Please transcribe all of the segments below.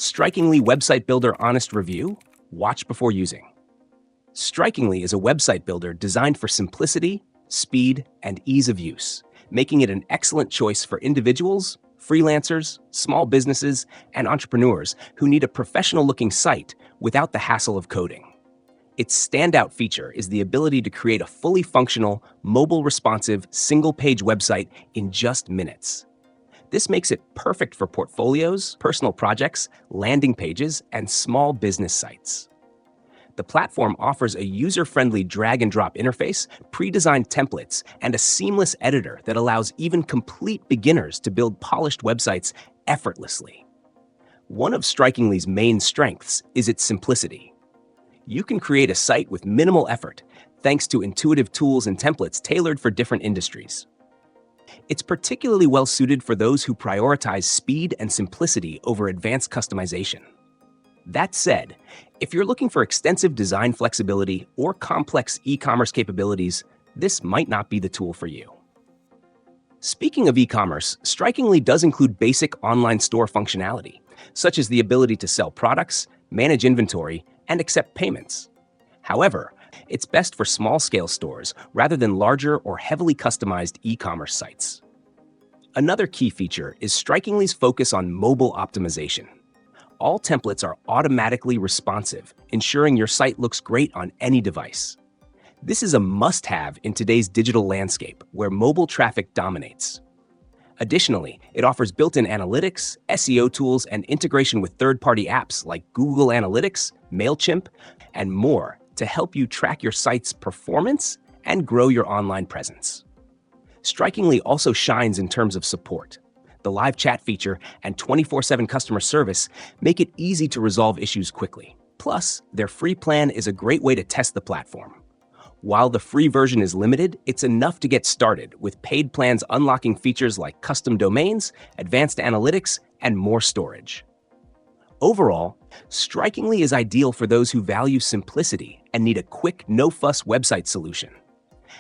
Strikingly Website Builder Honest Review. Watch before using. Strikingly is a website builder designed for simplicity, speed, and ease of use, making it an excellent choice for individuals, freelancers, small businesses, and entrepreneurs who need a professional-looking site without the hassle of coding. Its standout feature is the ability to create a fully functional, mobile-responsive, single-page website in just minutes. This makes it perfect for portfolios, personal projects, landing pages, and small business sites. The platform offers a user-friendly drag-and-drop interface, pre-designed templates, and a seamless editor that allows even complete beginners to build polished websites effortlessly. One of Strikingly's main strengths is its simplicity. You can create a site with minimal effort, thanks to intuitive tools and templates tailored for different industries. It's particularly well-suited for those who prioritize speed and simplicity over advanced customization. That said, if you're looking for extensive design flexibility or complex e-commerce capabilities, this might not be the tool for you. Speaking of e-commerce, Strikingly does include basic online store functionality, such as the ability to sell products, manage inventory, and accept payments. However, it's best for small-scale stores rather than larger or heavily customized e-commerce sites. Another key feature is Strikingly's focus on mobile optimization. All templates are automatically responsive, ensuring your site looks great on any device. This is a must-have in today's digital landscape, where mobile traffic dominates. Additionally, it offers built-in analytics, SEO tools, and integration with third-party apps like Google Analytics, MailChimp, and more to help you track your site's performance and grow your online presence. Strikingly also shines in terms of support. The live chat feature and 24/7 customer service make it easy to resolve issues quickly. Plus, their free plan is a great way to test the platform. While the free version is limited, it's enough to get started, with paid plans unlocking features like custom domains, advanced analytics, and more storage. Overall, Strikingly is ideal for those who value simplicity and need a quick, no-fuss website solution.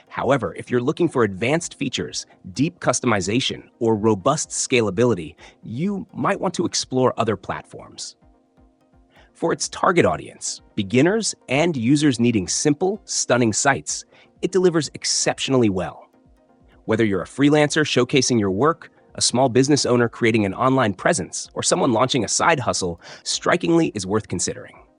However, if you're looking for advanced features, deep customization, or robust scalability, you might want to explore other platforms. For its target audience, beginners and users needing simple, stunning sites, it delivers exceptionally well. Whether you're a freelancer showcasing your work, a small business owner creating an online presence, or someone launching a side hustle, Strikingly is worth considering.